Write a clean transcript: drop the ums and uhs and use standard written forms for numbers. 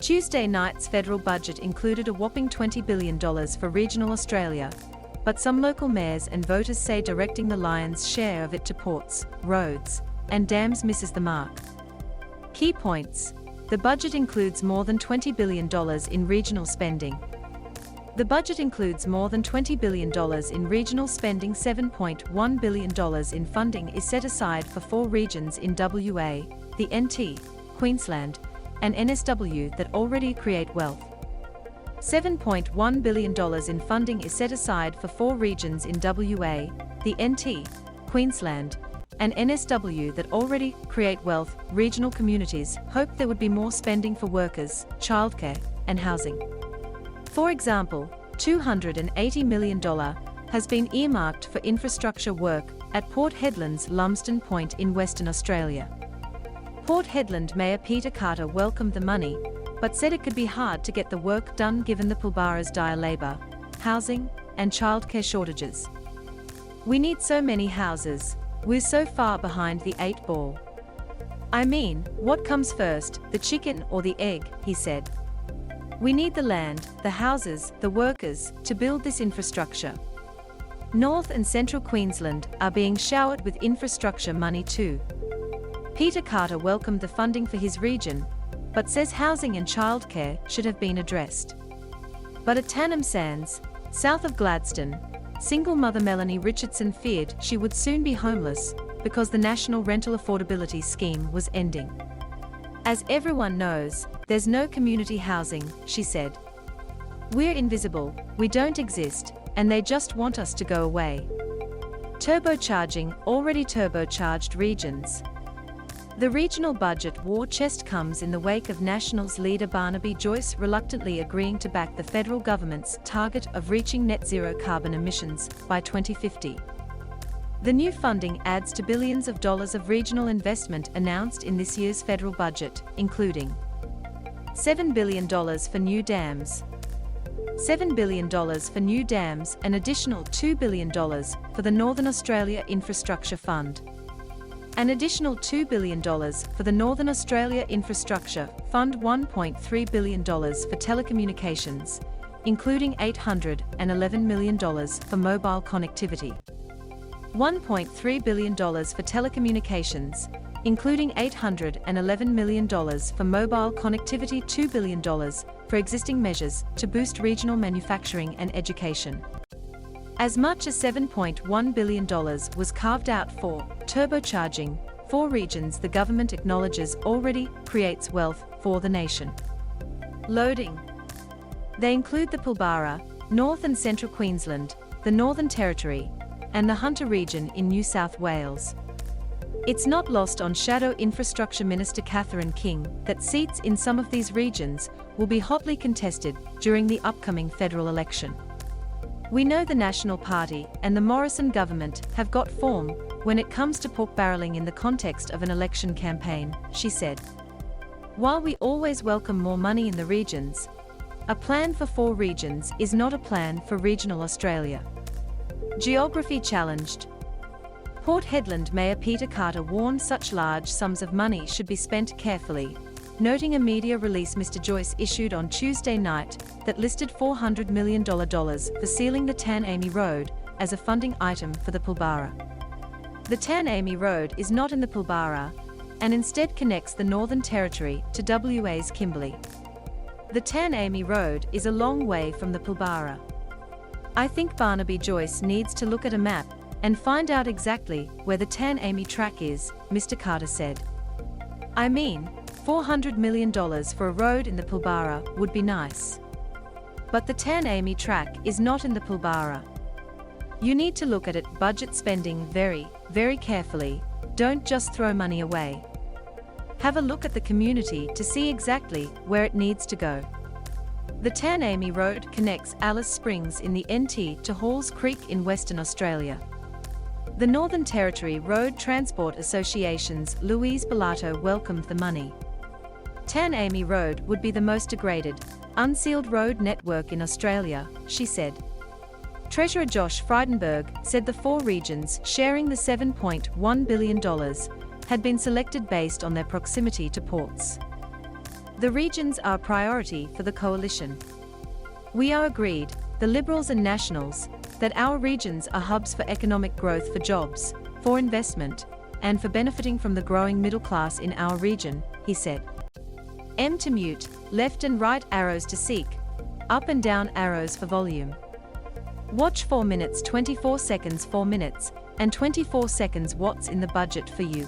Tuesday night's federal budget included a whopping $20 billion for regional Australia, but some local mayors and voters say directing the lion's share of it to ports, roads, and dams misses the mark. Key points. The budget includes more than $20 billion in regional spending. The budget includes more than $20 billion in regional spending. $7.1 billion in funding is set aside for 4 regions in WA, the NT, Queensland, and NSW that already create wealth. $7.1 billion in funding is set aside for 4 regions in WA, the NT, Queensland, and NSW that already create wealth. Regional communities hoped there would be more spending for workers, childcare, and housing. For example, $280 million has been earmarked for infrastructure work at Port Hedland's Lumsden Point in Western Australia. Port Hedland Mayor Peter Carter welcomed the money, but said it could be hard to get the work done given the Pilbara's dire labour, housing, and childcare shortages. "We need so many houses. We're so far behind the 8 ball. I mean, what comes first, the chicken or the egg?" he said. "We need the land, the houses, the workers, to build this infrastructure." North and Central Queensland are being showered with infrastructure money too. Peter Carter welcomed the funding for his region, but says housing and childcare should have been addressed. But at Tannum Sands, south of Gladstone, single mother Melanie Richardson feared she would soon be homeless because the National Rental Affordability Scheme was ending. "As everyone knows, there's no community housing," she said. "We're invisible, we don't exist, and they just want us to go away." Turbocharging already turbocharged regions. The regional budget war chest comes in the wake of Nationals leader Barnaby Joyce reluctantly agreeing to back the federal government's target of reaching net zero carbon emissions by 2050. The new funding adds to billions of dollars of regional investment announced in this year's federal budget, including $7 billion for new dams, $7 billion for new dams, an additional $2 billion for the Northern Australia Infrastructure Fund, an additional $2 billion for the Northern Australia Infrastructure Fund, $1.3 billion for telecommunications, including $811 million for mobile connectivity, $1.3 billion for telecommunications, including $811 million for mobile connectivity, $2 billion for existing measures to boost regional manufacturing and education. As much as $7.1 billion was carved out for turbocharging 4 regions the government acknowledges already creates wealth for the nation. Loading. They include the Pilbara, North and Central Queensland, the Northern Territory, and the Hunter region in New South Wales. It's not lost on Shadow Infrastructure Minister Catherine King that seats in some of these regions will be hotly contested during the upcoming federal election. "We know the National Party and the Morrison government have got form when it comes to pork barrelling in the context of an election campaign," she said. "While we always welcome more money in the regions, a plan for 4 regions is not a plan for regional Australia." Geography challenged. Port Hedland Mayor Peter Carter warned such large sums of money should be spent carefully, noting a media release Mr. Joyce issued on Tuesday night that listed $400 million for sealing the Tan-Amy Road as a funding item for the Pilbara. The Tan-Amy Road is not in the Pilbara, and instead connects the Northern Territory to WA's Kimberley. The Tan-Amy Road is a long way from the Pilbara. "I think Barnaby Joyce needs to look at a map and find out exactly where the Tan-Amy track is," Mr. Carter said. "I mean, $400 million for a road in the Pilbara would be nice. But the Tan-Amy track is not in the Pilbara. You need to look at it budget spending very, very carefully, don't just throw money away. Have a look at the community to see exactly where it needs to go." The Tan-Amy Road connects Alice Springs in the NT to Halls Creek in Western Australia. The Northern Territory Road Transport Association's Louise Bellato welcomed the money. Tan-Amy Road would be the most degraded, unsealed road network in Australia, she said. Treasurer Josh Frydenberg said the 4 regions sharing the $7.1 billion had been selected based on their proximity to ports. The regions are a priority for the coalition. We are agreed, the Liberals and Nationals, that our regions are hubs for economic growth, for jobs, for investment, and for benefiting from the growing middle class in our region, he said. M to mute, left and right arrows to seek, up and down arrows for volume. Watch 4 minutes 24 seconds 4 minutes, and 24 seconds what's in the budget for you.